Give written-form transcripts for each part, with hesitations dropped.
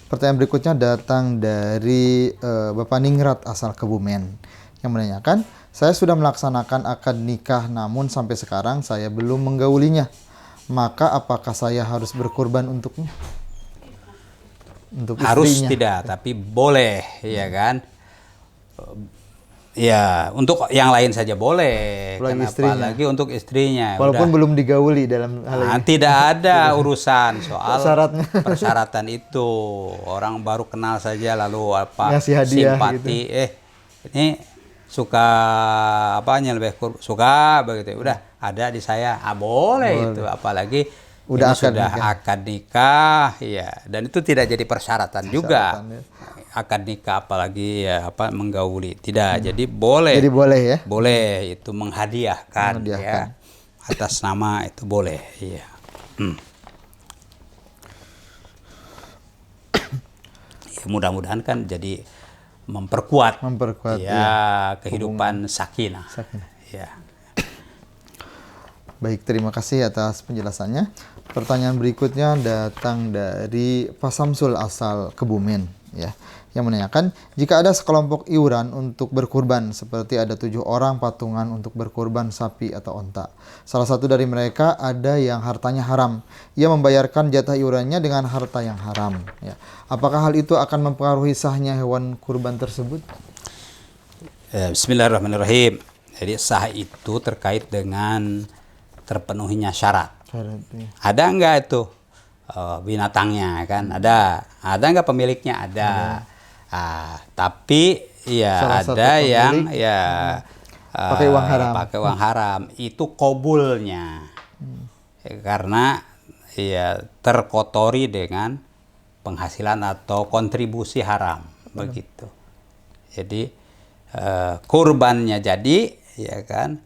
Pertanyaan berikutnya datang dari Bapak Ningrat asal Kebumen yang menanyakan, saya sudah melaksanakan akad nikah namun sampai sekarang saya belum menggaulinya. Maka apakah saya harus berkurban untuknya? Untuk Harus istrinya. tidak, tapi boleh, ya kan? Ya, untuk yang lain saja boleh. Apalagi Kenapa istrinya. lagi untuk istrinya? Walaupun belum digauli dalam hal ini. Tidak ada urusan soal Syaratnya. persyaratan itu. Orang baru kenal saja lalu apa Ngasih hadiah simpati. gitu. Ini suka apanya lebih suka begitu. Udah ada di saya. Boleh itu. Apalagi Udah ini akad sudah nikah. akad nikah, ya. Dan itu tidak jadi persyaratan juga. Ya. Akad nikah apalagi ya menggauli. Tidak. Jadi boleh. Jadi boleh ya. Boleh itu menghadiahkan. Ya. Atas nama itu boleh, iya. Ya, mudah-mudahan kan jadi memperkuat ya, kehidupan sakinah. Ya. Baik, terima kasih atas penjelasannya. Pertanyaan berikutnya datang dari Pak Samsul asal Kebumen, ya, yang menanyakan, jika ada sekelompok iuran untuk berkurban, seperti ada 7 orang patungan untuk berkurban sapi atau onta. Salah satu dari mereka ada yang hartanya haram. Ia membayarkan jatah iurannya dengan harta yang haram. Ya. Apakah hal itu akan mempengaruhi sahnya hewan kurban tersebut? Bismillahirrahmanirrahim. Jadi sah itu terkait dengan terpenuhinya syarat. Ada enggak itu binatangnya kan? Ada enggak pemiliknya? Ada. Tapi ya ada yang ya pakai uang haram. Itu kobulnya. Karena ya terkotori dengan penghasilan atau kontribusi haram begitu. Jadi kurbannya jadi, ya kan?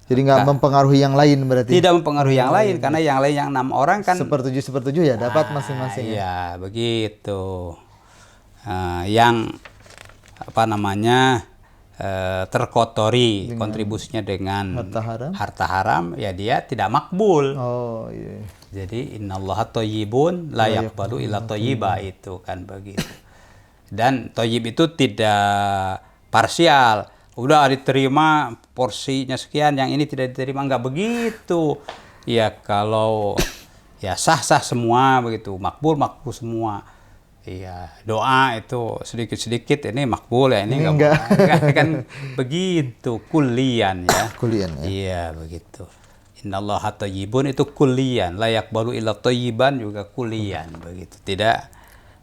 Jadi nggak mempengaruhi yang lain berarti? Tidak mempengaruhi yang lain, karena yang lain yang 6 orang kan sepertujuh ya dapat masing-masing. Ya begitu. Yang apa namanya terkotori kontribusinya dengan harta haram, ya dia tidak makbul. Oh iya. Jadi innallaha thayyibun la yaqbalu illa thayyiba, itu kan begitu. Dan thayyib itu tidak parsial. Udah diterima porsinya sekian, yang ini tidak diterima, enggak begitu. Ya kalau ya sah-sah semua begitu, makbul semua. Iya, doa itu sedikit-sedikit ini makbul ya, ini enggak kan begitu kullian ya. Kullian ya. Iya, begitu. Innallaha thayyibun itu kullian, la yaqbalu illa thayyiban juga kullian begitu. Tidak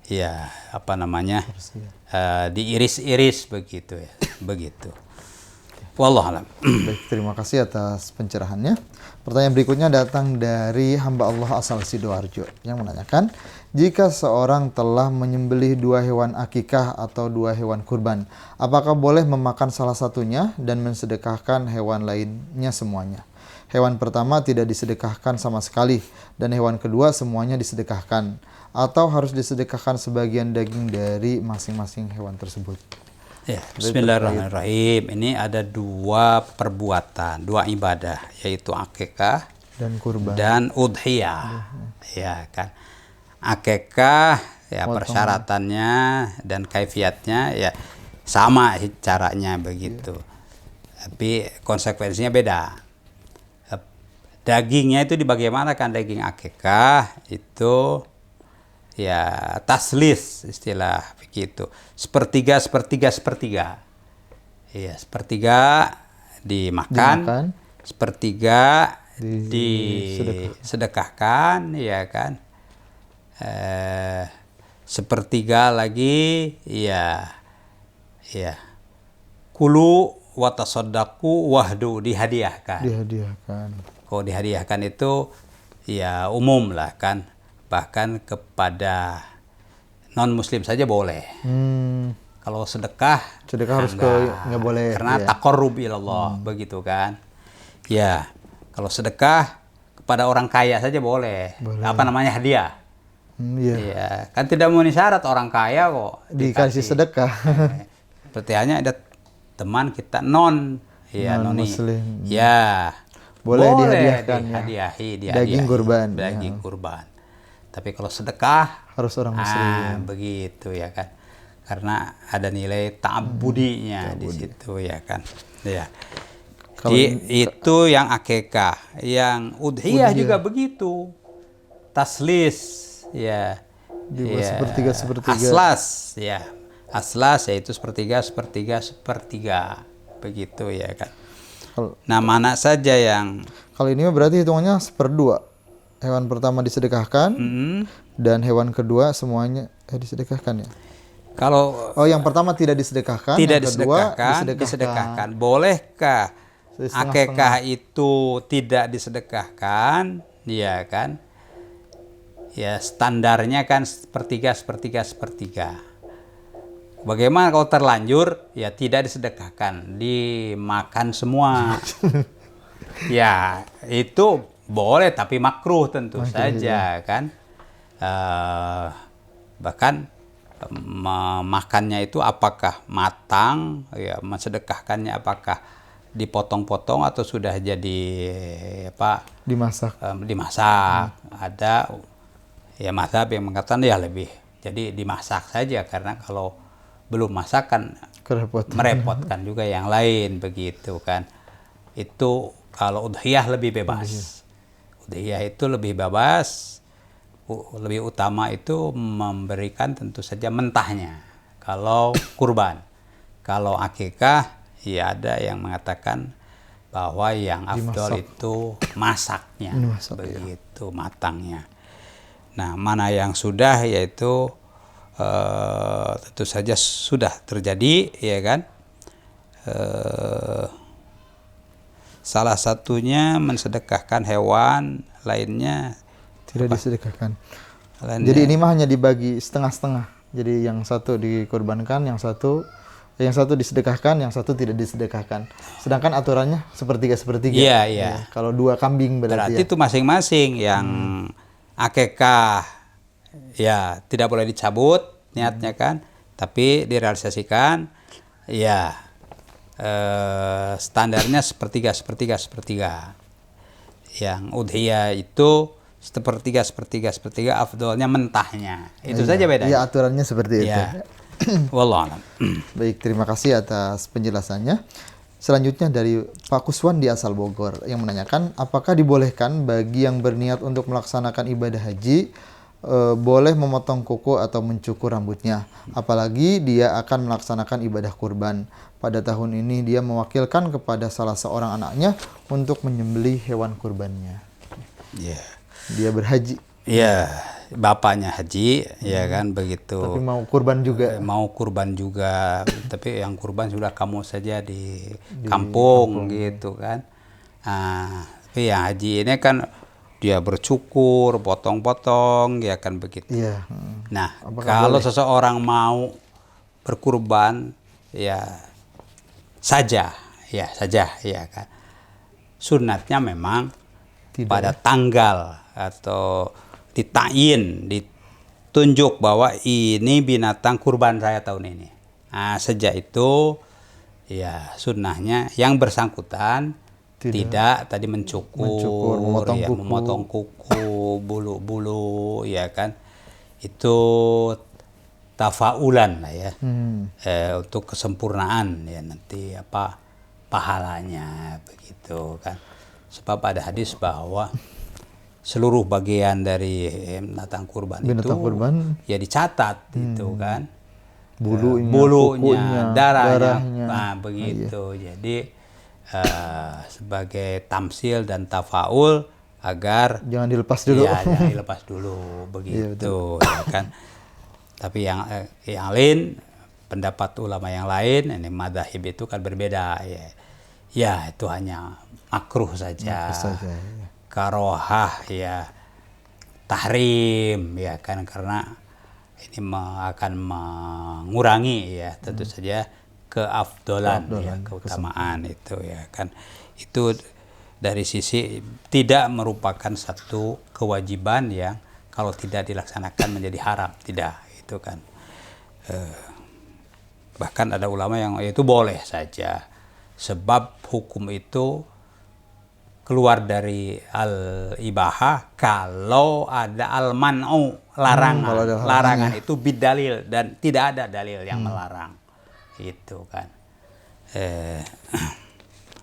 ya apa namanya? Diiris-iris begitu ya. Begitu. Wallahualam. Baik, terima kasih atas pencerahannya. Pertanyaan berikutnya datang dari hamba Allah asal Sidoarjo yang menanyakan, jika seorang telah menyembelih 2 hewan akikah atau 2 hewan kurban, apakah boleh memakan salah satunya dan mensedekahkan hewan lainnya semuanya? Hewan pertama tidak disedekahkan sama sekali dan hewan kedua semuanya disedekahkan, atau harus disedekahkan sebagian daging dari masing-masing hewan tersebut? Ya, bismillahirrahmanirrahim. Ini ada 2 perbuatan, 2 ibadah, yaitu akikah dan kurban dan udhiyah. Ya kan. Akikah ya persyaratannya dan kaifiatnya ya sama caranya begitu. Tapi konsekuensinya beda. Dagingnya itu dibagaimanakan? Daging akikah itu ya taslis istilah begitu, sepertiga. Iya, sepertiga dimakan. Sepertiga disedekahkan, ya kan? Sepertiga lagi ya kulu watasodaku wahdu, dihadiahkan. Kalau dihadiahkan itu ya umum lah kan, bahkan kepada non muslim saja boleh. Kalau sedekah harus nggak boleh, karena taqarrub ilallah begitu kan. Ya, kalau sedekah kepada orang kaya saja boleh. Apa namanya, hadiah. Ya, kan tidak memenuhi syarat, orang kaya kok dikasih sedekah. Seperti hanya ada teman kita non muslim. Ya, boleh dihadiahkan dihadiahi daging kurban. Tapi kalau sedekah harus orang muslim. Begitu ya kan. Karena ada nilai ta'abudinya di situ ya kan. Ya. Itu yang akikah, yang udhiyah juga begitu. Taslis ya. Dibuat sepertiga. Aslas ya. Aslas yaitu sepertiga begitu ya kan. Nah, mana saja yang kalau ini berarti hitungannya 1/2. Hewan pertama disedekahkan dan hewan kedua semuanya disedekahkan ya. Kalau yang pertama tidak disedekahkan, tidak yang kedua disedekahkan. Bolehkah akikah itu tidak disedekahkan? Ya kan? Ya standarnya kan sepertiga. Bagaimana kalau terlanjur? Ya tidak disedekahkan, dimakan semua. Ya itu boleh tapi makruh tentu saja kan. Bahkan memakannya itu apakah matang, ya mensedekahkannya apakah dipotong-potong atau sudah jadi dimasak. Ada ya mazhab yang mengatakan ya lebih jadi dimasak saja, karena kalau belum masak kan merepotkan juga yang lain begitu kan. Itu kalau udhiyah lebih bebas. Udhiyah itu lebih bebas. Lebih utama itu memberikan tentu saja mentahnya kalau kurban. Kalau akikah ya ada yang mengatakan bahwa yang afdol itu masaknya, begitu matangnya. Nah, mana yang sudah yaitu tentu saja sudah terjadi ya kan. Salah satunya mensedekahkan hewan, lainnya tidak disedekahkan. Jadi ini mah hanya dibagi setengah-setengah. Jadi yang satu dikorbankan, yang satu disedekahkan, yang satu tidak disedekahkan. Sedangkan aturannya sepertiga. Iya. Kalau 2 kambing berarti itu masing-masing yang akikah ya tidak boleh dicabut niatnya kan, tapi direalisasikan ya standarnya sepertiga. Yang udhiyah itu sepertiga afdolnya mentahnya. Itu saja bedanya. Iya, aturannya seperti itu. Wallahualam. Baik, terima kasih atas penjelasannya. Selanjutnya dari Pak Kuswan di asal Bogor yang menanyakan, apakah dibolehkan bagi yang berniat untuk melaksanakan ibadah haji boleh memotong kuku atau mencukur rambutnya, apalagi dia akan melaksanakan ibadah kurban. Pada tahun ini dia mewakilkan kepada salah seorang anaknya untuk menyembelih hewan kurbannya. Dia berhaji. Iya, bapaknya haji, ya kan begitu. Tapi mau kurban juga. Tapi yang kurban sudah kamu saja di kampung gitu kan. Tapi yang haji ini kan dia bercukur, potong-potong, ya kan begitu. Iya. Nah, kalau seseorang mau berkurban, ya saja, ya kan. Sunatnya memang pada tanggal atau ditunjuk bahwa ini binatang kurban saya tahun ini. Nah, sejak itu ya sunnahnya yang bersangkutan tidak tadi mencukur, memotong kuku, bulu-bulu, ya kan. Itu tafaulan lah ya. Untuk kesempurnaan ya nanti pahalanya begitu kan. Sebab ada hadis bahwa seluruh bagian dari binatang kurban itu ya dicatat itu kan. Bulunya, darahnya. Begitu. Jadi sebagai tamsil dan tafaul agar jangan dilepas dulu. Ya, jangan dilepas dulu begitu ya kan. Tapi yang lain, pendapat ulama yang lain, ini madzhab itu kan berbeda ya. Ya, itu hanya makruh saja. Karohah ya, tahrim ya kan, karena ini akan mengurangi ya tentu saja keafdolan ya, keutamaan itu ya kan. Itu dari sisi tidak merupakan satu kewajiban yang kalau tidak dilaksanakan menjadi haram, tidak itu kan. Bahkan ada ulama yang itu boleh saja, sebab hukum itu keluar dari al-ibahah kalau ada al-man'u, larangan. kalau ada Larangan itu bidalil, dan tidak ada dalil yang melarang. Itu kan.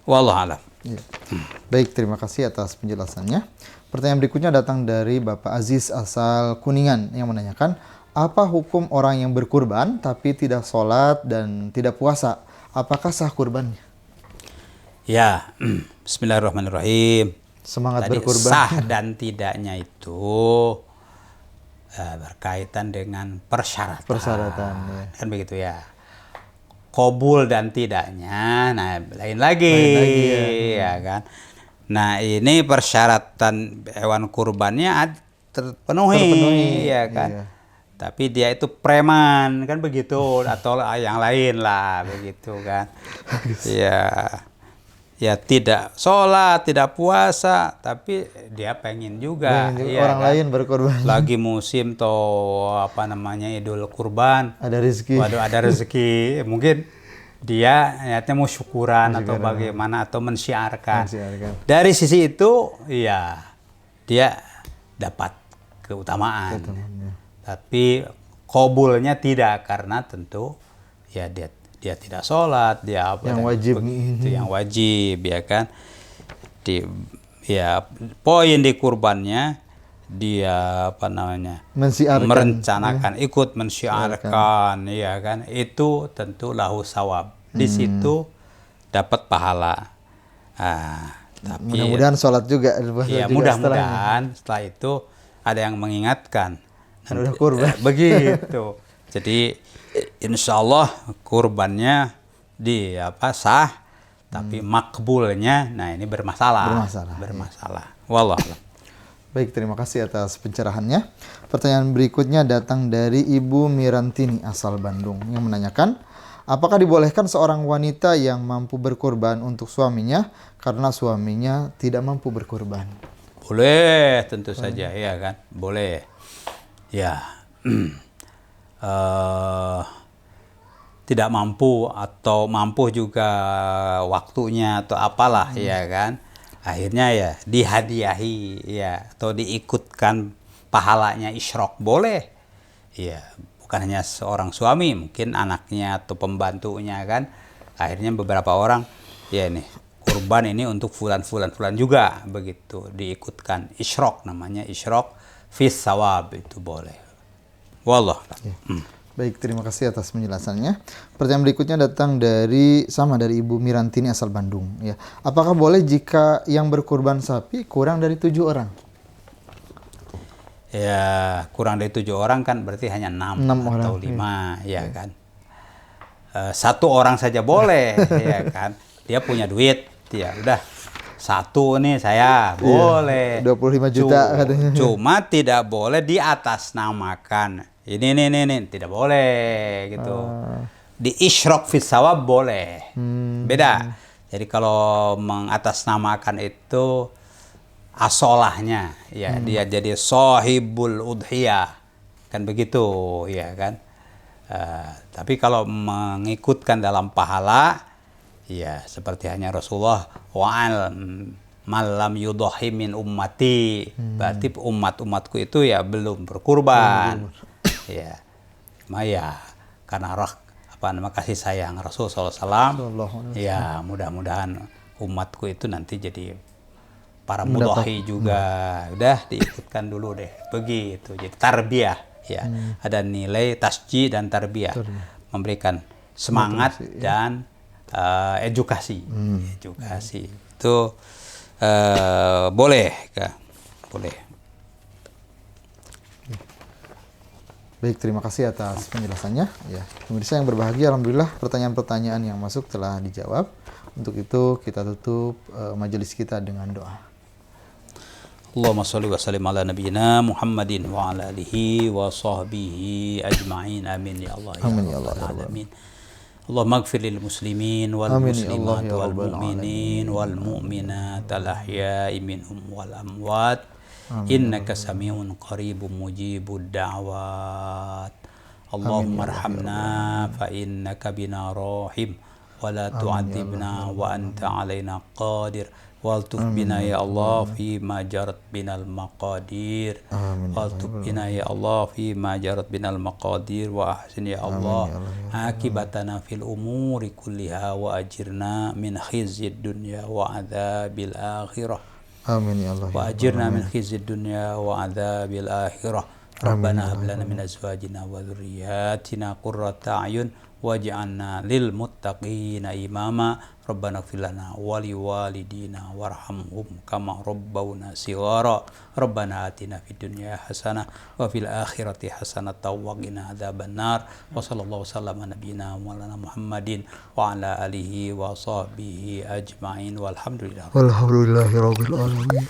Wallahu a'lam. Ya. Baik, terima kasih atas penjelasannya. Pertanyaan berikutnya datang dari Bapak Aziz asal Kuningan yang menanyakan, apa hukum orang yang berkurban tapi tidak sholat dan tidak puasa? Apakah sah kurbannya? Ya, bismillahirrahmanirrahim. Semangat Tadi berkurban. sah dan tidaknya itu berkaitan dengan persyaratan. Persyaratan, ya. Kan begitu ya. Qabul dan tidaknya, nah lain lagi, ya kan. Nah ini persyaratan hewan kurbannya terpenuhi, ya kan. Iya. Tapi dia itu preman, kan begitu, atau yang lain lah, begitu kan. Ya. Ya tidak sholat, tidak puasa, tapi dia pengen juga. Ya, Orang kan? lain berkurban. Lagi musim atau apa namanya Idul Kurban. Ada rezeki. Waduh, ada rezeki. Mungkin dia niatnya mau syukuran atau bagaimana, atau mensyiarkan. Dari sisi itu, ya dia dapat keutamaan. Tapi qabulnya tidak, karena tentu ya dia tidak sholat, dia apa yang wajib itu yang wajib, ya kan. Ya poin di kurbannya dia apa namanya merencanakan, ikut mensyiarkan, ya kan, itu tentu lahu sawab, di situ dapat pahala. Tapi mudah-mudahan sholat juga. Ya mudah-mudahan setelah itu ada yang mengingatkan. Udah kurban. Begitu. Jadi insya Allah kurbannya sah, tapi makbulnya, nah ini bermasalah. Wallah. Baik, terima kasih atas pencerahannya. Pertanyaan berikutnya datang dari Ibu Mirantini asal Bandung yang menanyakan, apakah dibolehkan seorang wanita yang mampu berkurban untuk suaminya karena suaminya tidak mampu berkurban? Boleh, tentu saja, ya kan, boleh. Ya. Tidak mampu atau mampu juga waktunya atau apalah, ya kan, akhirnya ya dihadiahi, ya, atau diikutkan pahalanya isyrok, boleh, ya, bukan hanya seorang suami, mungkin anaknya atau pembantunya, kan, akhirnya beberapa orang, ya ini kurban ini untuk fulan juga, begitu, diikutkan isyrok, namanya isyrok fis sawab, itu boleh. Wallah. Baik, terima kasih atas penjelasannya. Pertanyaan berikutnya datang dari Ibu Mirantini asal Bandung. Ya, apakah boleh jika yang berkurban sapi kurang dari 7 orang? Ya, kurang dari 7 orang kan berarti hanya 6 atau 5, ya kan. 1 orang saja boleh, ya kan. Dia punya duit, ya udah. 1 nih saya boleh. 25 juta katanya. Cuma tidak boleh di atas namakan. Ini tidak boleh gitu. Di isyrok fis sawab boleh. Beda. Jadi kalau mengatasnamakan itu asolahnya, ya, dia jadi sahibul udhiyah. Kan begitu, ya kan. Tapi kalau mengikutkan dalam pahala, ya seperti hanya Rasulullah wa'al malam yudhahi min ummati, berarti umatku itu ya belum berkurban. Ya, maya karena kasih sayang Rasul SAW, ya mudah-mudahan umatku itu nanti jadi para mudhahi juga. Udah diikutkan dulu deh, begitu. Jadi tarbiyah, ya, ada nilai tasji dan tarbiyah, memberikan semangat dan edukasi. Edukasi itu boleh, boleh. Baik, terima kasih atas penjelasannya. Ya, pemirsa yang berbahagia, alhamdulillah pertanyaan-pertanyaan yang masuk telah dijawab. Untuk itu kita tutup majelis kita dengan doa. Allahumma shalli wa sallim ala nabiyyina Muhammadin wa ala alihi wa sahbihi ajma'in. Amin ya Allah. Amin ya Allah. Alamin. Allahumma ighfir lil muslimin wal muslimat wal mu'minin wal mu'minat al ahya'i minhum wal amwat. Innaka sami'un qaribun mujibud da'wat. Allahumma arhamna fa innaka bina rahim wa la tu'adzibna wa anta alaina qadir waltuf bina ya Allah fi ma jarat binal maqadir. Waltuf bina ya Allah fi ma jarat binal maqadir wa ahsin ya Allah akibatana fil umuri kulliha wa ajirna min khizyid dunya wa adzabil akhirah. Amin ya Allah. Wa ajirna min khizyid dunya wa adzabil akhirah. Rabbana hab lana min azwajina wa dhurriyyatina qurrata a'yun waj'alna lil muttaqina imama. Rabbana ighfir lana wa li walidina warhamhum kama rabbawna shighara. Rabbana atina fid dunya hasanah wa fil akhirati hasanah wa qina adzabannar. Wa sallallahu wasallam ala nabiyyina maulana Muhammadin wa ala alihi wa sahbihi ajma'in walhamdulillah. Walhamdulillahirabbil alamin.